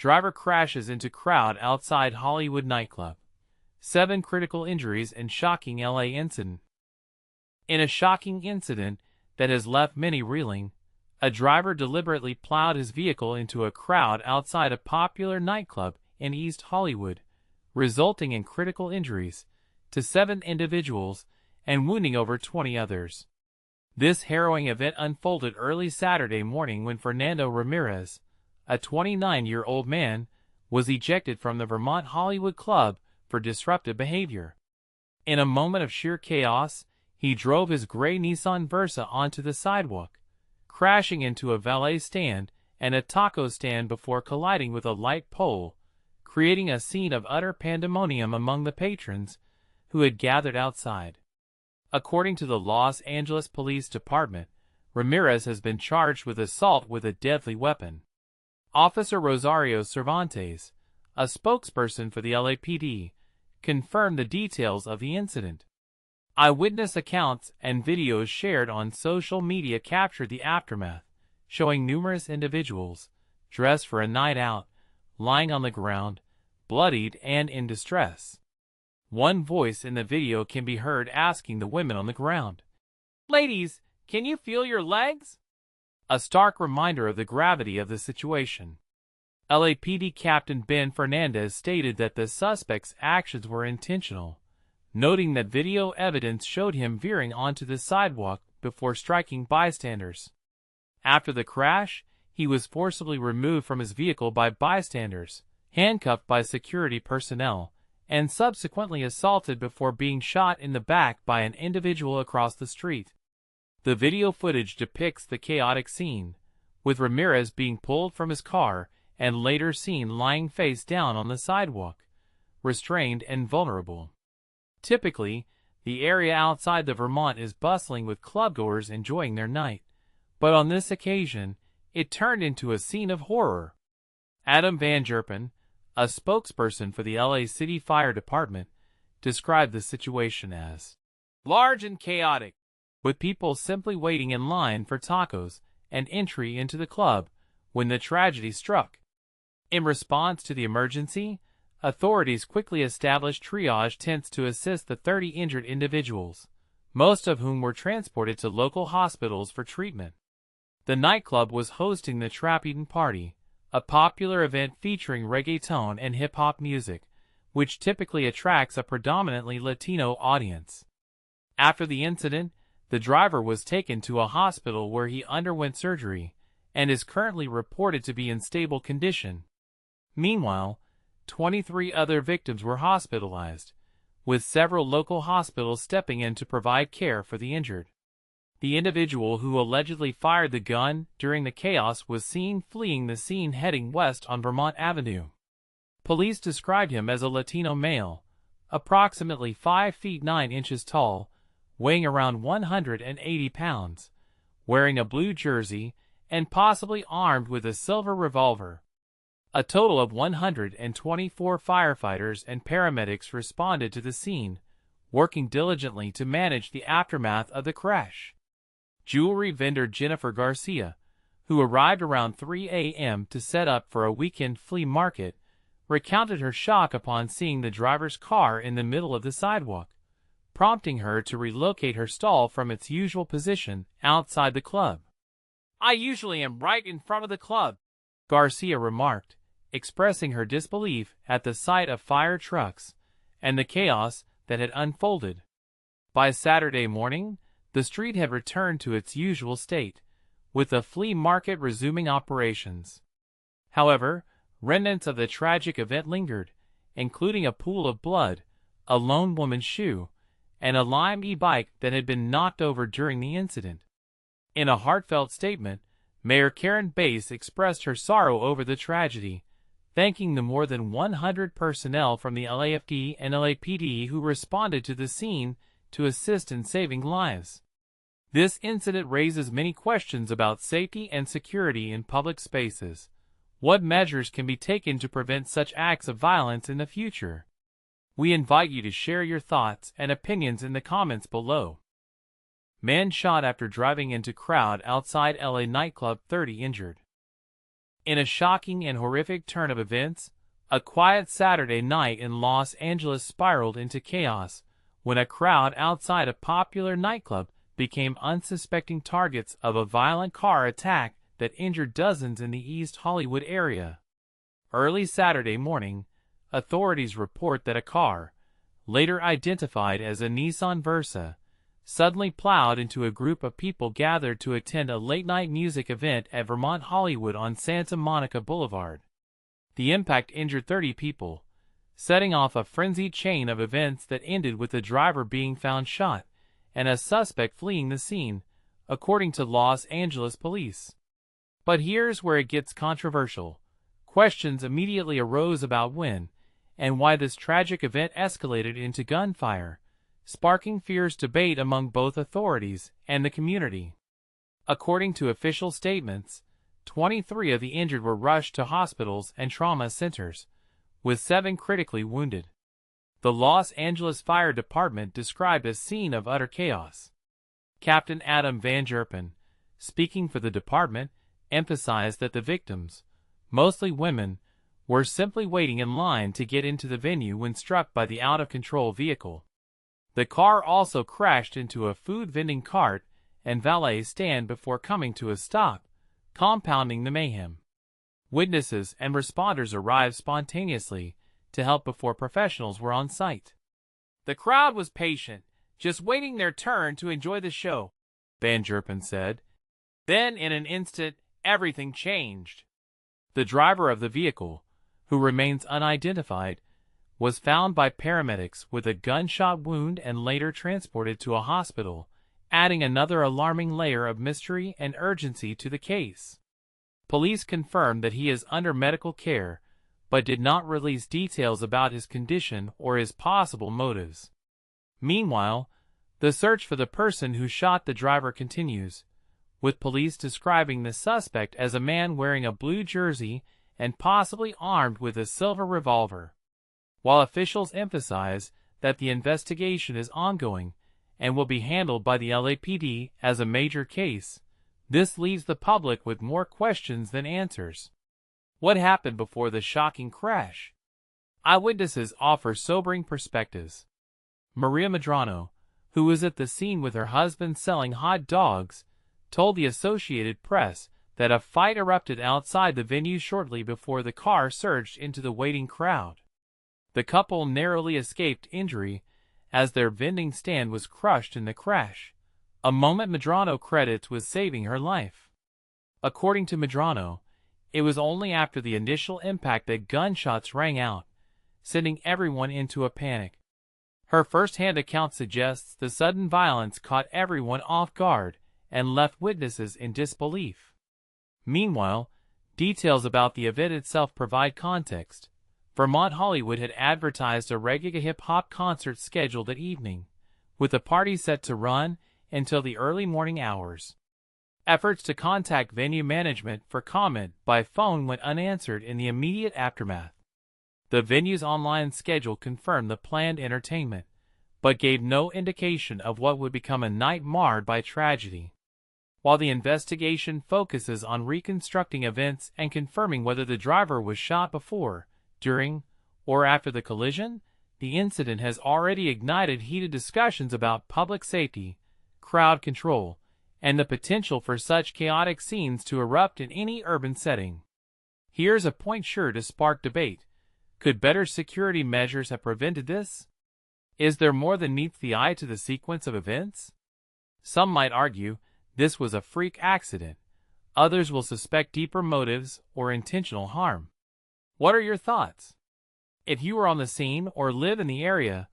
driver crashes into crowd outside Hollywood nightclub. 7 critical injuries in shocking LA incident. In a shocking incident that has left many reeling, a driver deliberately plowed his vehicle into a crowd outside a popular nightclub in East Hollywood, resulting in critical injuries to 7 individuals and wounding over 20 others. This harrowing event unfolded early Saturday morning when Fernando Ramirez, a 29-year-old man, was ejected from the Vermont Hollywood club for disruptive behavior. In a moment of sheer chaos, he drove his gray Nissan Versa onto the sidewalk, crashing into a valet stand and a taco stand before colliding with a light pole, creating a scene of utter pandemonium among the patrons who had gathered outside. According to the Los Angeles Police Department, Ramirez has been charged with assault with a deadly weapon. Officer Rosario Cervantes, a spokesperson for the LAPD, confirmed the details of the incident. Eyewitness accounts and videos shared on social media captured the aftermath, showing numerous individuals, dressed for a night out, lying on the ground, bloodied and in distress. One voice in the video can be heard asking the women on the ground, "Ladies, can you feel your legs?" A stark reminder of the gravity of the situation. LAPD Captain Ben Fernandez stated that the suspect's actions were intentional, noting that video evidence showed him veering onto the sidewalk before striking bystanders. After the crash, he was forcibly removed from his vehicle by bystanders, handcuffed by security personnel, and subsequently assaulted before being shot in the back by an individual across the street. The video footage depicts the chaotic scene, with Ramirez being pulled from his car and later seen lying face down on the sidewalk, restrained and vulnerable. Typically, the area outside the Vermont is bustling with clubgoers enjoying their night, but on this occasion, it turned into a scene of horror. Adam Van Jerpen, a spokesperson for the LA City Fire Department, described the situation as large and chaotic, with people simply waiting in line for tacos and entry into the club when the tragedy struck. In response to the emergency, authorities quickly established triage tents to assist the 30 injured individuals, most of whom were transported to local hospitals for treatment. The nightclub was hosting the Trapeton Party, a popular event featuring reggaeton and hip-hop music, which typically attracts a predominantly Latino audience. After the incident, the driver was taken to a hospital where he underwent surgery and is currently reported to be in stable condition. Meanwhile, 23 other victims were hospitalized, with several local hospitals stepping in to provide care for the injured. The individual who allegedly fired the gun during the chaos was seen fleeing the scene heading west on Vermont Avenue. Police described him as a Latino male, approximately 5 feet 9 inches tall, weighing around 180 pounds, wearing a blue jersey, and possibly armed with a silver revolver. A total of 124 firefighters and paramedics responded to the scene, working diligently to manage the aftermath of the crash. Jewelry vendor Jennifer Garcia, who arrived around 3 a.m. to set up for a weekend flea market, recounted her shock upon seeing the driver's car in the middle of the sidewalk, prompting her to relocate her stall from its usual position outside the club. "I usually am right in front of the club," Garcia remarked, expressing her disbelief at the sight of fire trucks and the chaos that had unfolded. By Saturday morning, the street had returned to its usual state, with the flea market resuming operations. However, remnants of the tragic event lingered, including a pool of blood, a lone woman's shoe, and a Lime e-bike that had been knocked over during the incident. In a heartfelt statement, Mayor Karen Bass expressed her sorrow over the tragedy, thanking the more than 100 personnel from the LAFD and LAPD who responded to the scene to assist in saving lives. This incident raises many questions about safety and security in public spaces. What measures can be taken to prevent such acts of violence in the future? We invite you to share your thoughts and opinions in the comments below. Man shot after driving into crowd outside LA nightclub, 30 injured. In a shocking and horrific turn of events, a quiet Saturday night in Los Angeles spiraled into chaos when a crowd outside a popular nightclub became unsuspecting targets of a violent car attack that injured dozens in the East Hollywood area. Early Saturday morning, authorities report that a car, later identified as a Nissan Versa, suddenly plowed into a group of people gathered to attend a late-night music event at Vermont Hollywood on Santa Monica Boulevard. The impact injured 30 people, setting off a frenzied chain of events that ended with the driver being found shot and a suspect fleeing the scene, according to Los Angeles police. But here's where it gets controversial. Questions immediately arose about when and why this tragic event escalated into gunfire, sparking fierce debate among both authorities and the community. According to official statements, 23 of the injured were rushed to hospitals and trauma centers, with 7 critically wounded. The Los Angeles Fire Department described a scene of utter chaos. Captain Adam Van Jerpen, speaking for the department, emphasized that the victims, mostly women, were simply waiting in line to get into the venue when struck by the out-of-control vehicle. The car also crashed into a food vending cart and valet stand before coming to a stop, compounding the mayhem. Witnesses and responders arrived spontaneously to help before professionals were on site. The crowd was patient, just waiting their turn to enjoy the show, Van Jerpen said. Then, in an instant, everything changed. The driver of the vehicle, who remains unidentified, was found by paramedics with a gunshot wound and later transported to a hospital, adding another alarming layer of mystery and urgency to the case. Police confirmed that he is under medical care, but did not release details about his condition or his possible motives. Meanwhile, the search for the person who shot the driver continues, with police describing the suspect as a man wearing a blue jersey and possibly armed with a silver revolver. While officials emphasize that the investigation is ongoing and will be handled by the LAPD as a major case, this leaves the public with more questions than answers. What happened before the shocking crash? Eyewitnesses offer sobering perspectives. Maria Medrano, who was at the scene with her husband selling hot dogs, told the Associated Press that a fight erupted outside the venue shortly before the car surged into the waiting crowd. The couple narrowly escaped injury as their vending stand was crushed in the crash, a moment Medrano credits with saving her life. According to Medrano, it was only after the initial impact that gunshots rang out, sending everyone into a panic. Her first-hand account suggests the sudden violence caught everyone off guard and left witnesses in disbelief. Meanwhile, details about the event itself provide context. Vermont Hollywood had advertised a Reggae-Hip concert scheduled that evening, with the party set to run until the early morning hours. Efforts to contact venue management for comment by phone went unanswered in the immediate aftermath. The venue's online schedule confirmed the planned entertainment, but gave no indication of what would become a night marred by tragedy. While the investigation focuses on reconstructing events and confirming whether the driver was shot before, during, or after the collision, the incident has already ignited heated discussions about public safety, crowd control, and the potential for such chaotic scenes to erupt in any urban setting. Here's a point sure to spark debate. Could better security measures have prevented this? Is there more than meets the eye to the sequence of events? Some might argue this was a freak accident. Others will suspect deeper motives or intentional harm. What are your thoughts? If you were on the scene or live in the area,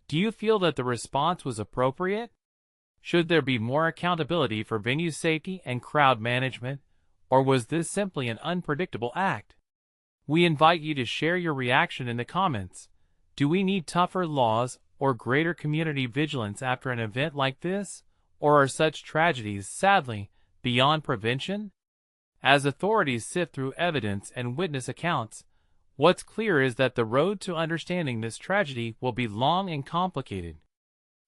do you feel that the response was appropriate? Should there be more accountability for venue safety and crowd management, or was this simply an unpredictable act? We invite you to share your reaction in the comments. Do we need tougher laws or greater community vigilance after an event like this, or are such tragedies, sadly, beyond prevention? As authorities sift through evidence and witness accounts, what's clear is that the road to understanding this tragedy will be long and complicated.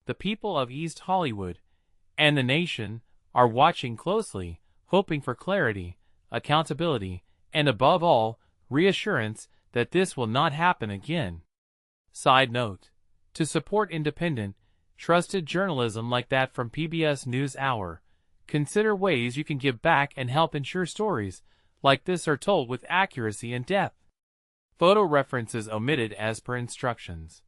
The people of East Hollywood and the nation are watching closely, hoping for clarity, accountability, and above all, reassurance that this will not happen again. Side note: to support independent, trusted journalism like that from PBS NewsHour, consider ways you can give back and help ensure stories like this are told with accuracy and depth. Photo references omitted as per instructions.